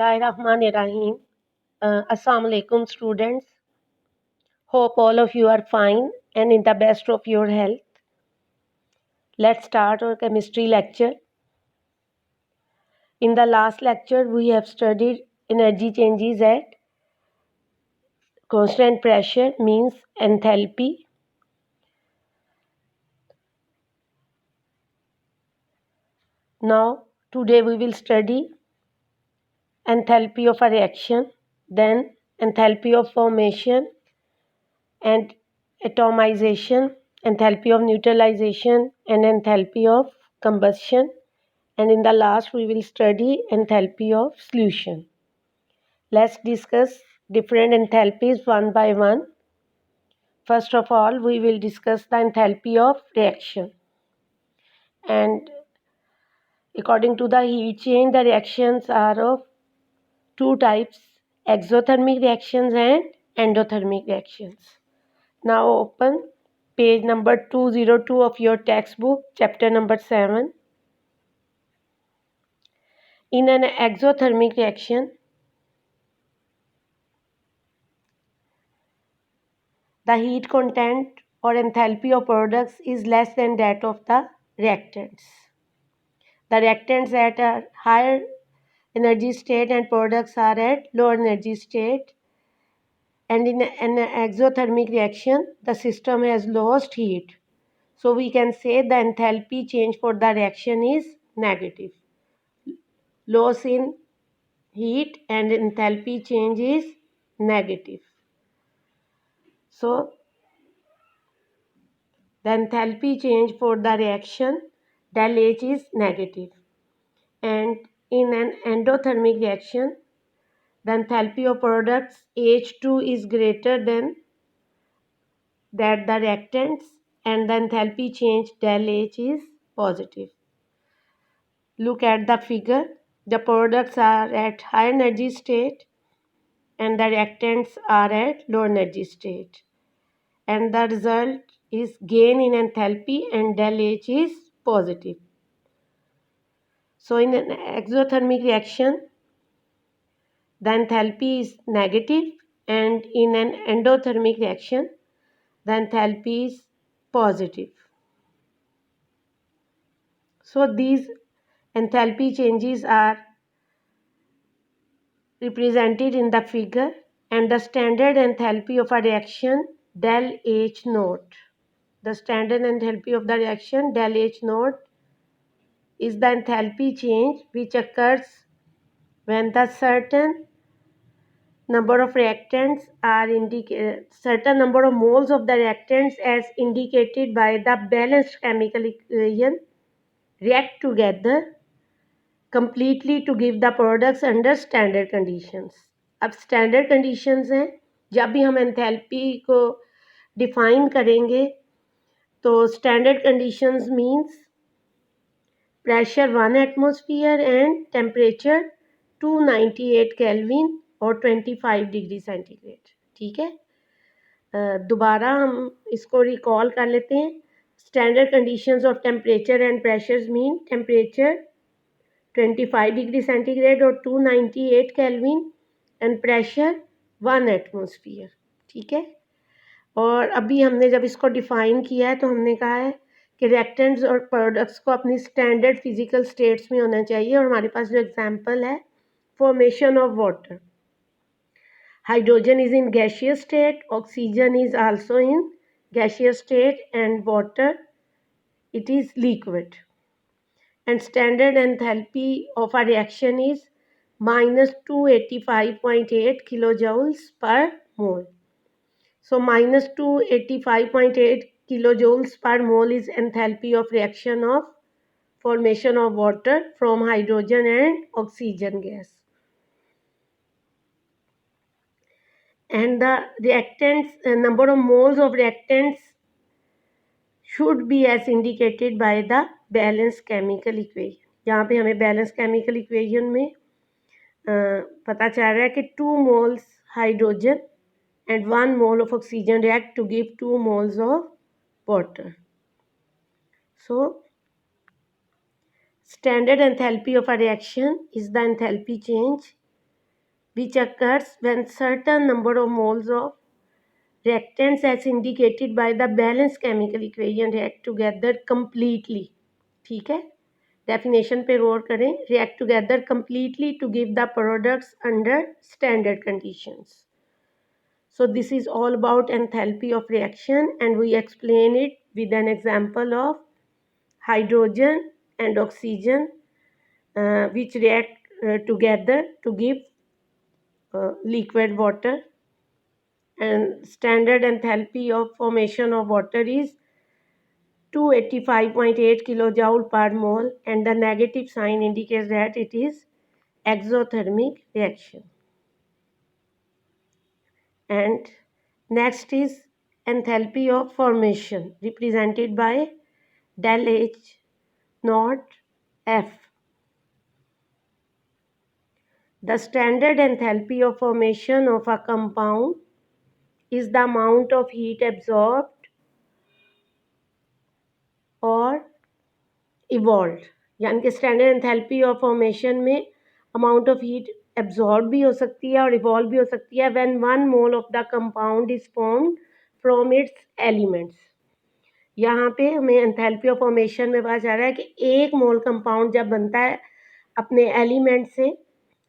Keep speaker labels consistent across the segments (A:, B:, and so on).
A: Bismillahirrahmanirrahim. Assalamu alaikum, students. Hope all of you are fine and in the best of your health. Let's start our chemistry lecture. In the last lecture, we have studied energy changes at constant pressure, means enthalpy. Now, today we will study enthalpy of a reaction, then enthalpy of formation and atomization, enthalpy of neutralization, and enthalpy of combustion. And in the last, we will study enthalpy of solution. Let's discuss different enthalpies one by one. First of all, we will discuss the enthalpy of reaction. And according to the heat change, the reactions are of two types: exothermic reactions and endothermic reactions. Now open page number 202 of your textbook, chapter number 7. In an exothermic reaction, the heat content or enthalpy of products is less than that of the reactants. The reactants at a higher energy state and products are at lower energy state. And in an exothermic reaction, the system has lost heat. So we can say the enthalpy change for the reaction is negative. Loss in heat and enthalpy change is negative. So the enthalpy change for the reaction del H is negative. And in an endothermic reaction, the enthalpy of products H2 is greater than that the reactants, and the enthalpy change del H is positive. Look at the figure. The products are at high energy state and the reactants are at low energy state. And the result is gain in enthalpy and del H is positive. So in an exothermic reaction, the enthalpy is negative, and in an endothermic reaction, the enthalpy is positive. So these enthalpy changes are represented in the figure, and the standard enthalpy of a reaction del H naught. The standard enthalpy of the reaction del H naught is the enthalpy change which occurs when the certain number of reactants are certain number of moles of the reactants as indicated by the balanced chemical equation react together completely to give the products under standard conditions. अब standard conditions हैं, जब भी हम enthalpy को define करेंगे तो standard conditions means pressure 1 atmosphere and temperature 298 Kelvin और 25 degree centigrade. ठीक है, दोबारा हम इसको रिकॉल कर लेते हैं. Standard conditions of temperature and pressures mean temperature 25 degree centigrade और 298 केल्विन एंड प्रेशर 1 एटमॉस्फेयर. ठीक है, और अभी हमने जब इसको डिफाइन किया है तो हमने कहा है कि रिएक्टेंट्स और प्रोडक्ट्स को अपनी स्टैंडर्ड फिजिकल स्टेट्स में होना चाहिए. और हमारे पास जो एग्जांपल है, formation of water. Hydrogen is in gaseous state, oxygen is also in gaseous state and water it is liquid. And standard enthalpy of a reaction is minus 285.8 kilojoules per mole. So minus 285.8 kilojoules per mole is enthalpy of reaction of formation of water from hydrogen and oxygen gas. And the reactants, number of moles of reactants should be as indicated by the balanced chemical equation. यहाँ पे हमें balance chemical equation में पता चल रहा है कि 2 moles hydrogen and 1 mole of oxygen react to give 2 moles of water. So standard enthalpy of a reaction is the enthalpy change which occurs when certain number of moles of reactants as indicated by the balanced chemical equation react together completely. ठीक है, definition पे गौर करें. react together completely to give the products under standard conditions. So this is all about enthalpy of reaction, and we explain it with an example of hydrogen and oxygen which react together to give liquid water, and standard enthalpy of formation of water is 285.8 kilojoule per mole, and the negative sign indicates that it is exothermic reaction. And next is enthalpy of formation represented by del H naught F. The standard enthalpy of formation of a compound is the amount of heat absorbed or evolved. यानी कि standard enthalpy of formation में amount of heat absorb भी हो सकती है और evolve भी हो सकती है when 1 mole of the compound is formed from its elements. यहाँ पे हमें एंथैल्पी ऑफ फॉर्मेशन में पता चल रहा है कि 1 मोल कंपाउंड जब बनता है अपने एलिमेंट से.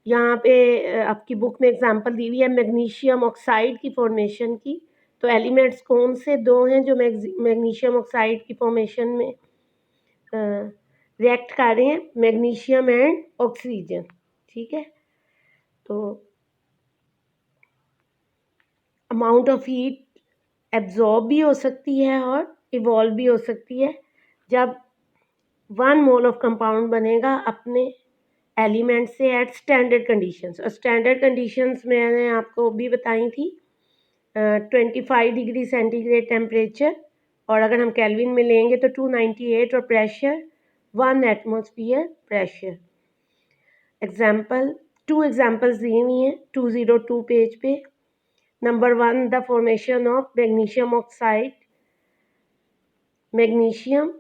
A: यहाँ पे आपकी बुक में एग्जांपल दी हुई है मैग्नीशियम ऑक्साइड की फॉर्मेशन की. तो एलिमेंट्स कौन से 2 हैं जो मैग्नीशियम ऑक्साइड की फॉर्मेशन में रिएक्ट कर रहे हैं? Magnesium and oxygen. ठीक है, तो अमाउंट ऑफ हीट एब्जॉर्ब भी हो सकती है और इवॉल्व भी हो सकती है जब 1 मोल ऑफ कंपाउंड बनेगा अपने एलिमेंट से एट स्टैंडर्ड कंडीशंस. और स्टैंडर्ड कंडीशंस मैंने आपको भी बताई थी 25 डिग्री सेंटीग्रेड टेम्परेचर, और अगर हम केल्विन में लेंगे तो 298, और pressure 1 atmosphere pressure. Example 2 examples दी हुई हैं 202 पेज पे. Number 1, the formation of magnesium oxide. Magnesium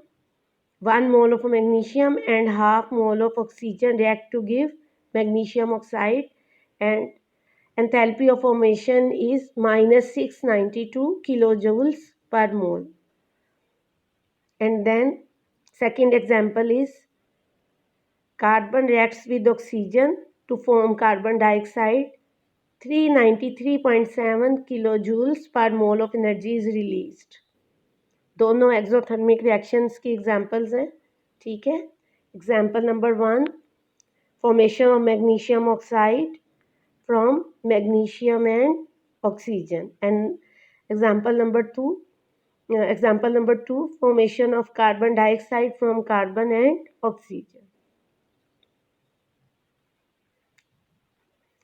A: 1 mole of magnesium and half mole of oxygen react to give magnesium oxide, and enthalpy of formation is minus 692 kilojoules per mole. And then second example is carbon reacts with oxygen to form carbon dioxide. 393.7 kilojoules per mole of energy is released. दोनों exothermic reactions की examples हैं. ठीक है, example number 1, formation of magnesium oxide from magnesium and oxygen. And example number 2, formation of carbon dioxide from carbon and oxygen.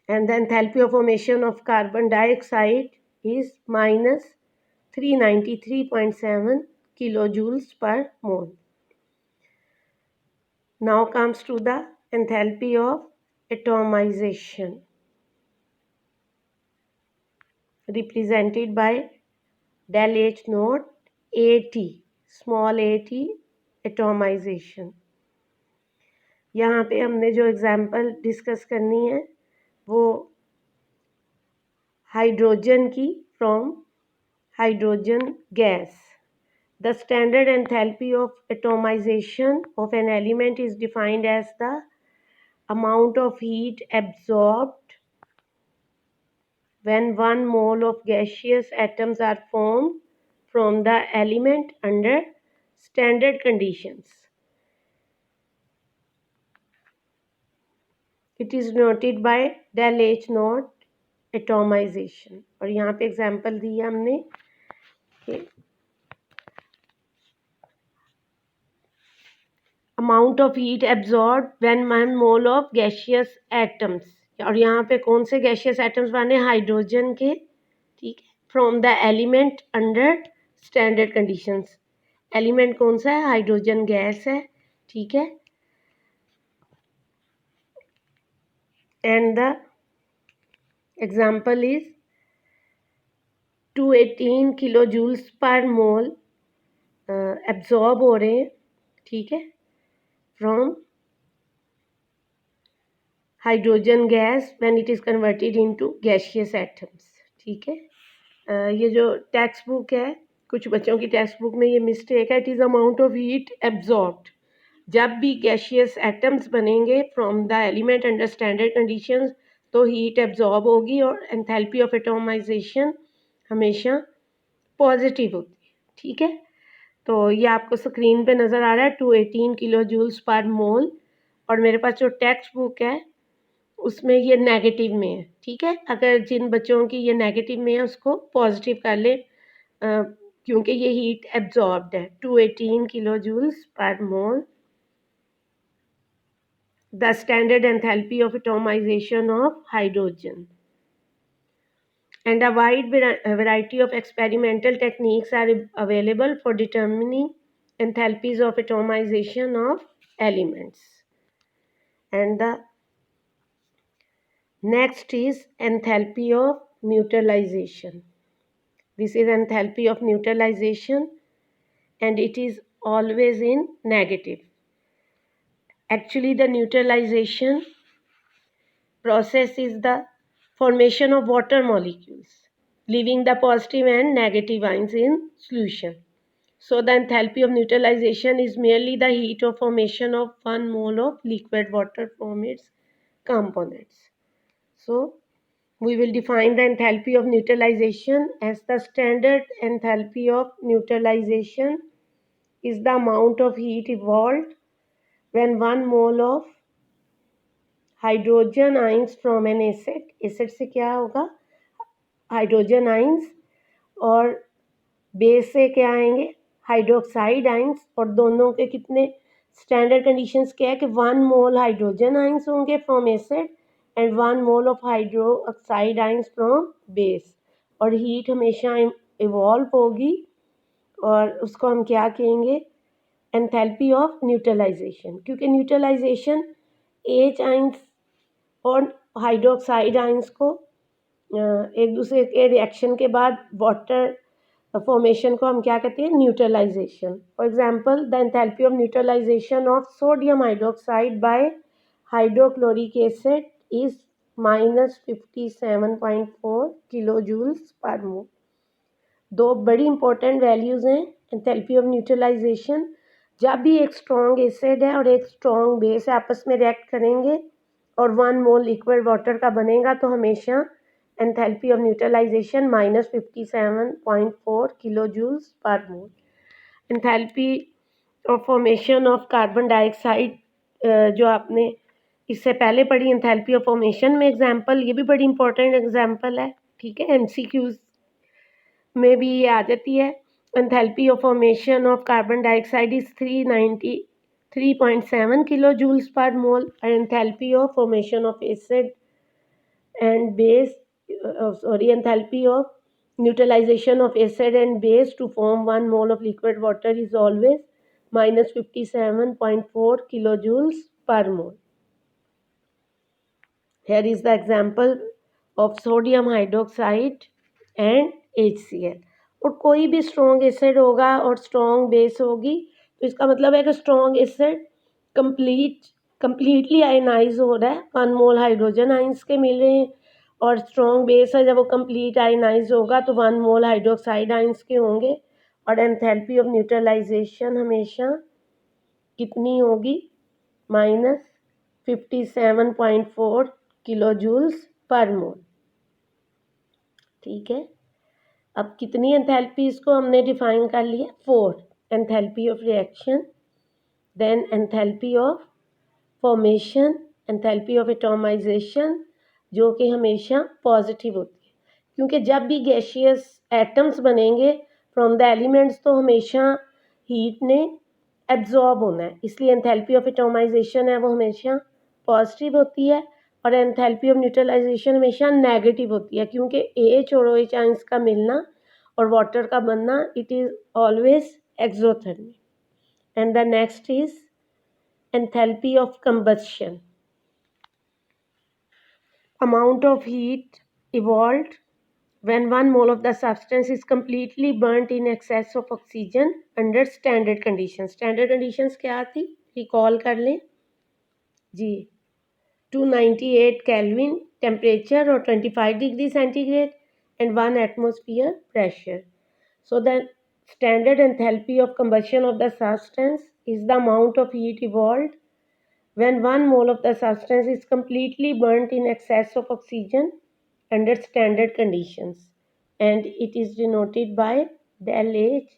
A: And the enthalpy of formation of carbon dioxide is minus 393.7 kilojoules per mole. Now comes to the enthalpy of atomization represented by del H naught AT, small at atomization. यहाँ पे हमने जो example discuss करनी है वो hydrogen की from hydrogen gas. The standard enthalpy of atomization of an element is defined as the amount of heat absorbed when 1 mole of gaseous atoms are formed from the element under standard conditions. It is noted by del H naught atomization. और यहाँ पे example दिया हमने amount of heat absorb when 1 mole of gaseous atoms. और यहाँ पे कौन से गैसियस एटम्स बने? हाइड्रोजन के. ठीक है, from the element under standard conditions. Element कौन सा है? हाइड्रोजन गैस है. ठीक है, and the example is 218 kilo joules per mole absorb हो रहे हैं. ठीक है, from hydrogen gas when it is converted into gaseous atoms. ठीक है, ये जो टेक्स्ट बुक है, कुछ बच्चों की टेक्स्ट बुक में ये मिस्टेक है, it is amount of heat absorbed. जब भी गैसियस एटम्स बनेंगे from the element under standard conditions तो हीट एब्जॉर्ब होगी और एंथैल्पी ऑफ एटोमाइजेशन हमेशा पॉजिटिव होती है। ठीक है, तो ये आपको स्क्रीन पे नज़र आ रहा है 218 किलो जूल्स पर मोल, और मेरे पास जो टेक्स्ट बुक है उसमें ये नेगेटिव में है। ठीक है, अगर जिन बच्चों की ये नेगेटिव में है उसको पॉजिटिव कर ले, क्योंकि ये हीट एब्जॉर्ब्ड है। 218 kilo joules per mole, the standard enthalpy of atomization of hydrogen. And a wide variety of experimental techniques are available for determining enthalpies of atomization of elements. And the next is enthalpy of neutralization. This is enthalpy of neutralization and it is always in negative. Actually, the neutralization process is the formation of water molecules, leaving the positive and negative ions in solution. So the enthalpy of neutralization is merely the heat of formation of 1 mole of liquid water from its components. So we will define the enthalpy of neutralization as the standard enthalpy of neutralization is the amount of heat evolved when 1 mole of hydrogen ions from N acid से क्या होगा, hydrogen ions, और base से क्या आएंगे, hydroxide ions, और दोनों के कितने स्टैंडर्ड कंडीशंस क्या है कि 1 मोल हाइड्रोजन आइंस होंगे from acid and 1 mole of hydroxide ions from base, और हीट हमेशा इवॉल्व होगी, और उसको हम क्या कहेंगे, एंथैल्पी ऑफ न्यूट्रलाइजेशन, क्योंकि न्यूट्रलाइजेशन एच आइंस और हाइड्रोक्साइड आइंस को एक दूसरे के रिएक्शन के बाद वाटर फॉर्मेशन को हम क्या कहते हैं, neutralization. For example, the enthalpy of neutralization of sodium hydroxide by hydrochloric acid is -57.4 kilo joules per mole. दो बड़ी इंपॉर्टेंट वैल्यूज़ हैं एंथैल्पी ऑफ न्यूट्रलाइजेशन। जब भी एक स्ट्रॉन्ग एसिड है और एक स्ट्रॉन्ग बेस आपस में रिएक्ट करेंगे और 1 मोल लिक्विड वाटर का बनेगा तो हमेशा enthalpy of neutralization -57.4 kilo joules per mole. Enthalpy of formation of carbon dioxide जो आपने इससे पहले पढ़ी, एंथैल्पी ऑफ फॉर्मेशन में एग्जांपल, ये भी बड़ी इंपॉर्टेंट एग्जांपल है। ठीक है, एमसीक्यूज में भी ये आ जाती है। Enthalpy of formation of carbon dioxide is 393.7 kilo joules per mole, और enthalpy of formation of acid and base enthalpy of neutralization of acid and base to form 1 mole of liquid water is always -57.4 kilojoules per mole. Here is the example of sodium hydroxide and HCl. और कोई भी strong acid होगा और strong base होगी तो इसका मतलब है कि स्ट्रॉन्ग एसिड कंप्लीटली आयनाइज हो रहा है, 1 मोल हाइड्रोजन आइंस के मिल रहे हैं, और स्ट्रॉन्ग बेस है जब वो कंप्लीट आयनाइज होगा तो 1 मोल हाइड्रोक्साइड आइंस के होंगे, और एंथैल्पी ऑफ न्यूट्रलाइजेशन हमेशा कितनी होगी, -57.4 किलो जूल्स पर मोल। ठीक है, अब कितनी एंथैल्पीज को हमने डिफाइन कर लिया, 4। Enthalpy of reaction, then enthalpy of formation, enthalpy of atomization जो कि हमेशा पॉजिटिव होती है, क्योंकि जब भी गैसियस एटम्स बनेंगे फ्रॉम द एलिमेंट्स तो हमेशा हीट ने एब्जॉर्ब होना है, इसलिए एंथैल्पी ऑफ एटोमाइजेशन है वो हमेशा पॉजिटिव होती है, और एंथैल्पी ऑफ न्यूट्रलाइजेशन हमेशा नेगेटिव होती है, क्योंकि एच और OH आइंस का मिलना और वाटर का बनना it is always exothermic. And the next is enthalpy of combustion, amount of heat evolved when 1 mole of the substance is completely burnt in excess of oxygen under standard conditions. Standard conditions क्या थी, recall कर लें जी, 298 Kelvin temperature or 25 degrees centigrade and 1 atmosphere pressure. So the standard enthalpy of combustion of the substance is the amount of heat evolved when 1 mole of the substance is completely burnt in excess of oxygen under standard conditions, and it is denoted by del H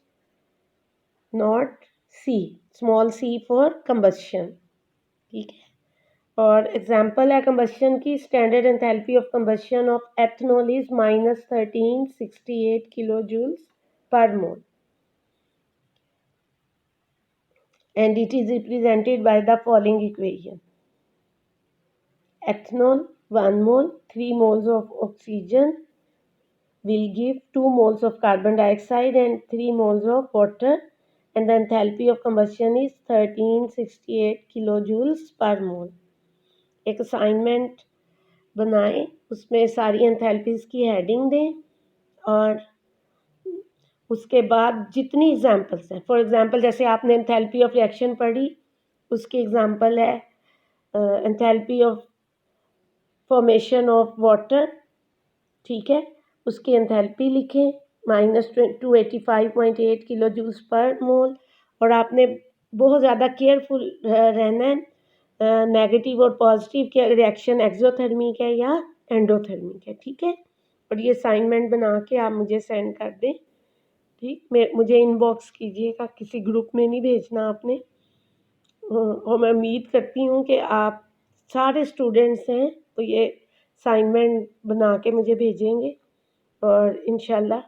A: not C, small c for combustion. ठीक है, और example है combustion की. Standard enthalpy of combustion of ethanol is -1368 kilo joules per mole and it is represented by the following equation. Ethanol 1 mole, 3 moles of oxygen will give 2 moles of carbon dioxide and 3 moles of water, and the enthalpy of combustion is 1368 kilojoules per mole. एक assignment बनाएं, उसमें सारी enthalpies की heading दें और उसके बाद जितनी एग्जांपल्स हैं, फॉर एग्जांपल जैसे आपने एंथैल्पी ऑफ रिएक्शन पढ़ी, उसकी एग्जांपल है enthalpy of formation of water. ठीक है, उसकी एंथैल्पी लिखें -285.8 किलो जूल्स पर मोल. और आपने बहुत ज़्यादा केयरफुल रहना है नेगेटिव और पॉजिटिव के रिएक्शन एक्सोथर्मिक है या एंडोथर्मिक है. ठीक है, और ये असाइनमेंट बना के आप मुझे सेंड कर दें. ठीक, मुझे इनबॉक्स कीजिएगा, किसी ग्रुप में नहीं भेजना आपने. और मैं उम्मीद करती हूँ कि आप सारे स्टूडेंट्स हैं तो ये असाइनमेंट बना के मुझे भेजेंगे और इंशाल्लाह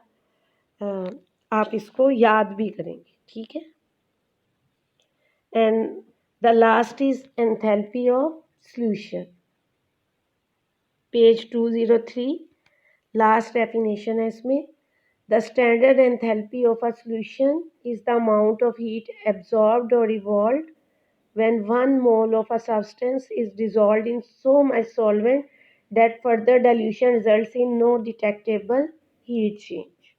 A: आप इसको याद भी करेंगे. ठीक है, and the last is enthalpy of solution, page 203, last definition है इसमें. The standard enthalpy of a solution is the amount of heat absorbed or evolved when 1 mole of a substance is dissolved in so much solvent that further dilution results in no detectable heat change.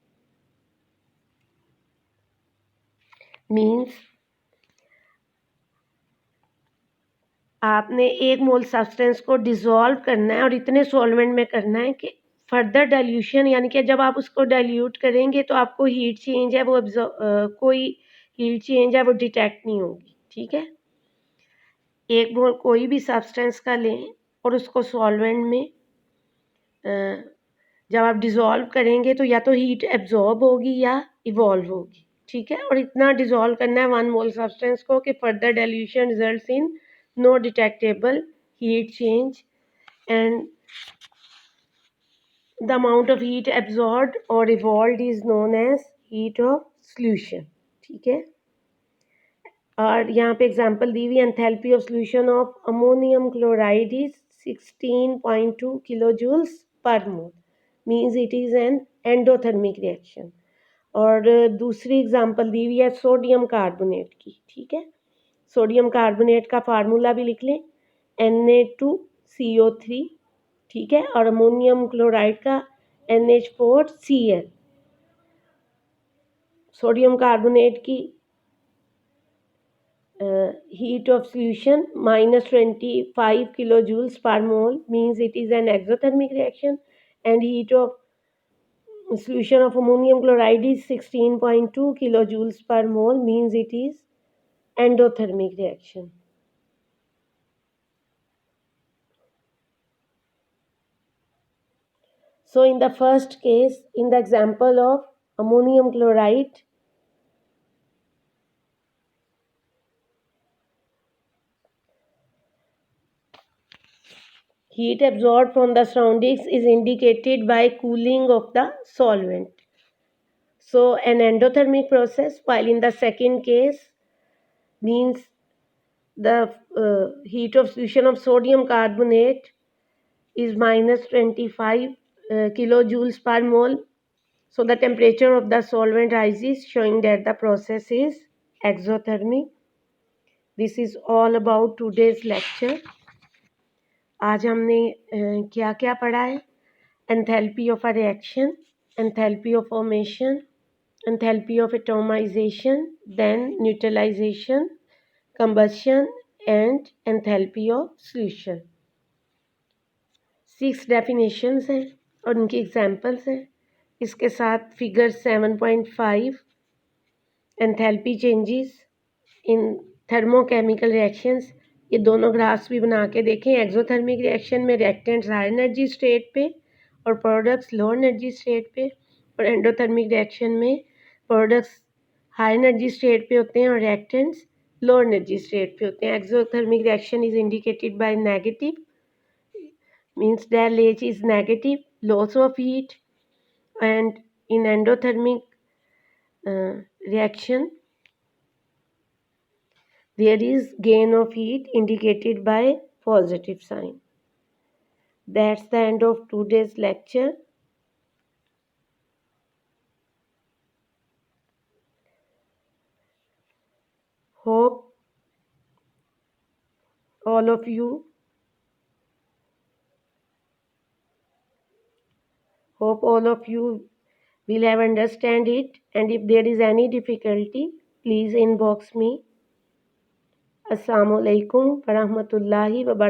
A: Means आपने 1 मोल substance को dissolve करना है और इतने solvent में करना है कि फर्दर डाइल्यूशन, यानी कि जब आप उसको डाइल्यूट करेंगे तो आपको हीट चेंज है वो कोई हीट चेंज है वो डिटेक्ट नहीं होगी. ठीक है, 1 मोल कोई भी सब्सटेंस का लें और उसको सॉल्वेंट में जब आप डिज़ोल्व करेंगे तो या तो हीट एब्जॉर्ब होगी या इवॉल्व होगी. ठीक है, और इतना डिज़ोल्व करना है 1 मोल सब्सटेंस को कि further dilution results in no detectable heat change, and the amount of heat absorbed or evolved is known as heat of solution. ठीक है, और यहाँ पे एग्जांपल दी हुई enthalpy of solution of ammonium chloride is 16.2 kilo joules per mole, means it is an endothermic reaction. और दूसरी example दी हुई है सोडियम कार्बोनेट की. ठीक है, सोडियम कार्बोनेट का फार्मूला भी लिख लें, Na2CO3. ठीक है, और अमोनियम क्लोराइड का NH4Cl. सोडियम कार्बोनेट की heat of solution -25 kilojoules per mole, means it is an exothermic reaction, and heat of solution of ammonium chloride is 16.2 kilojoules per mole, means it is endothermic reaction. So in the first case, in the example of ammonium chloride, heat absorbed from the surroundings is indicated by cooling of the solvent. So an endothermic process, while in the second case means the heat of solution of sodium carbonate is -25 kilojoules per mole. So the temperature of the solvent rises, showing that the process is exothermic. This is all about today's lecture. आज हमने क्या क्या पढ़ा है? Enthalpy of a reaction, enthalpy of formation, enthalpy of atomization, then neutralization, combustion, and enthalpy of solution. 6 definitions हैं और उनकी examples हैं। इसके साथ figure 7.5 enthalpy changes in thermochemical reactions, ये दोनों ग्राफ्स भी बना के देखें। एक्सोथर्मिक रिएक्शन में रिएक्टेंट्स हाई एनर्जी स्टेट पे और प्रोडक्ट्स लो एनर्जी स्टेट पे, और एंडोथर्मिक रिएक्शन में प्रोडक्ट्स हाई एनर्जी स्टेट पे होते हैं और रिएक्टेंट्स लो एनर्जी स्टेट पे होते हैं। Exothermic reaction is indicated by negative, means del H is negative, loss of heat, and in endothermic reaction there is gain of heat indicated by positive sign. That's the end of today's lecture. Hope all of you will have understand it, and if there is any difficulty please inbox me. Assalamu alaikum wa rahmatullahi wa barakatuh.